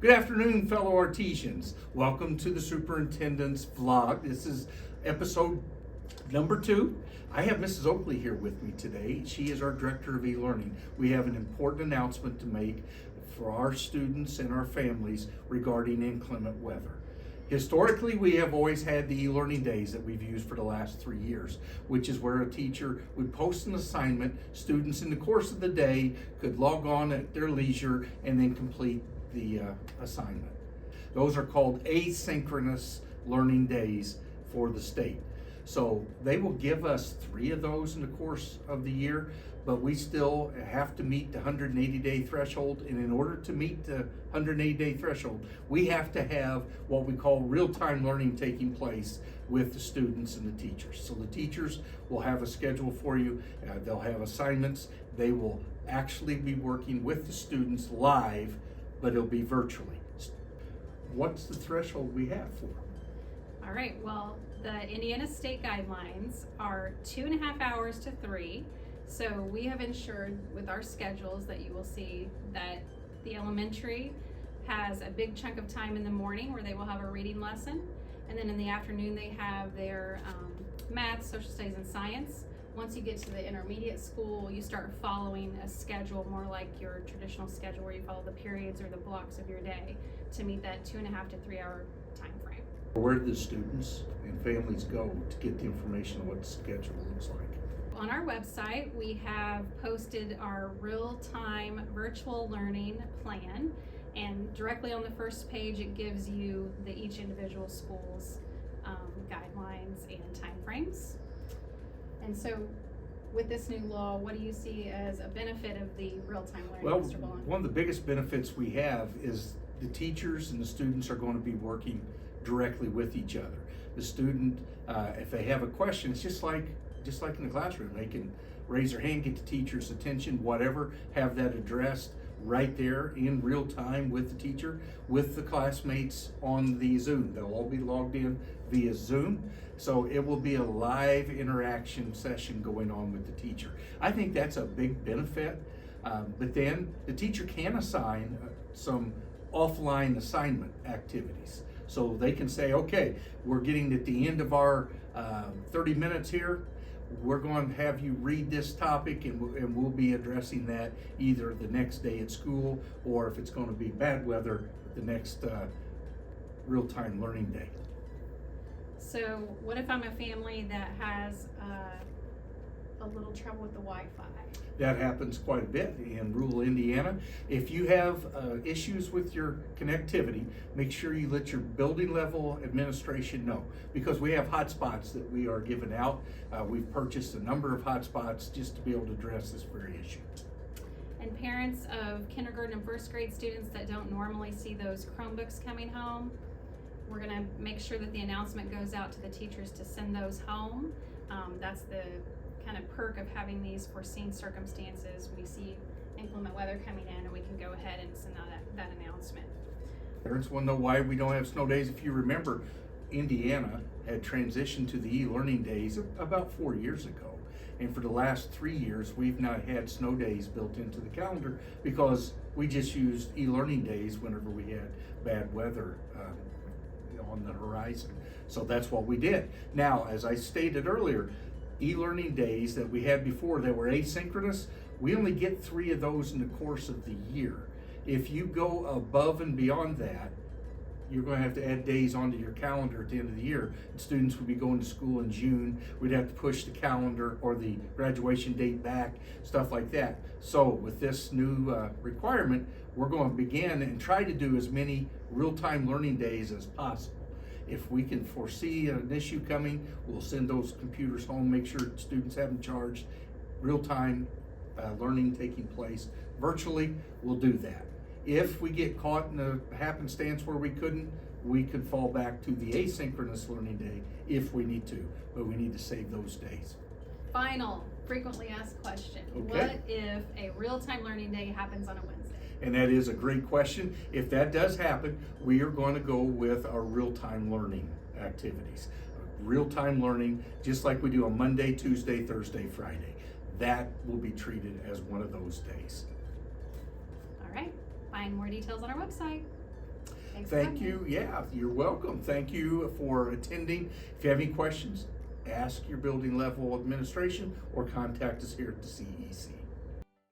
Good afternoon, fellow Artesians. Welcome to the Superintendent's vlog. This is episode number 2. I have Mrs. Oakley here with me today. She is our Director of E-Learning. We have an important announcement to make for our students and our families regarding inclement weather. Historically, we have always had the e-learning days that we've used for the last 3 years, which is where a teacher would post an assignment. Students in the course of the day could log on at their leisure and then complete the assignment. Those are called asynchronous learning days for the state. So they will give us 3 of those in the course of the year, but we still have to meet the 180-day threshold. And in order to meet the 180-day threshold, we have to have what we call real-time learning taking place with the students and the teachers. So the teachers will have a schedule for you. They'll have assignments. They will actually be working with the students live, but it'll be virtually. What's the threshold we have for them? All right, well, the Indiana state guidelines are 2.5 hours to 3. So we have ensured with our schedules that you will see that the elementary has a big chunk of time in the morning where they will have a reading lesson. And then in the afternoon, they have their math, social studies, and science. Once you get to the intermediate school, you start following a schedule more like your traditional schedule where you follow the periods or the blocks of your day to meet that 2.5 to 3 hour time frame. Where do the students and families go to get the information on what the schedule looks like? On our website, we have posted our real-time virtual learning plan, and directly on the first page, it gives you each individual school's guidelines and timeframes. And so, with this new law, what do you see as a benefit of the real-time learning, Well, Mr. Bowen? one of the biggest benefits we have is the teachers and the students are going to be working directly with each other. The student, if they have a question, it's just like in the classroom. They can raise their hand, get the teacher's attention, whatever, have that addressed right there in real time with the teacher, with the classmates on the Zoom. They'll all be logged in via Zoom. So it will be a live interaction session going on with the teacher. I think that's a big benefit. But then the teacher can assign some offline assignment activities. So they can say, okay, we're getting at the end of our 30 minutes here. We're going to have you read this topic, and we'll be addressing that either the next day at school, or if it's going to be bad weather, the next real-time learning day. So what if I'm a family that has a little trouble with the Wi-Fi? That happens quite a bit in rural Indiana. If you have issues with your connectivity, make sure you let your building level administration know, because we have hotspots that we are giving out. We've purchased a number of hotspots just to be able to address this very issue. And parents of kindergarten and first grade students that don't normally see those Chromebooks coming home, we're going to make sure that the announcement goes out to the teachers to send those home. That's the kind of perk of having these foreseen circumstances. We see inclement weather coming in, and we can go ahead and send out that announcement. Parents want to know why we don't have snow days. If you remember, Indiana had transitioned to the e-learning days about 4 years ago. And for the last 3 years, we've not had snow days built into the calendar because we just used e-learning days whenever we had bad weather on the horizon. So that's what we did. Now, as I stated earlier, e-learning days that we had before that were asynchronous, we only get 3 of those in the course of the year. If you go above and beyond that, you're going to have to add days onto your calendar at the end of the year. Students would be going to school in June. We'd have to push the calendar or the graduation date back, stuff like that. So with this new requirement, we're going to begin and try to do as many real-time learning days as possible. If we can foresee an issue coming, we'll send those computers home, make sure students have them charged. Real-time learning taking place virtually, we'll do that. If we get caught in a happenstance where we couldn't, we could fall back to the asynchronous learning day if we need to, but we need to save those days. Final frequently asked question. Okay. What if a real-time learning day happens on a Wednesday? And that is a great question. If that does happen, we are going to go with our real-time learning activities. Real-time learning, just like we do on Monday, Tuesday, Thursday, Friday. That will be treated as one of those days. All right. Find more details on our website. Thanks for Thank coming. you. Yeah, you're welcome. Thank you for attending. If you have any questions, ask your building level administration or contact us here at the CEC.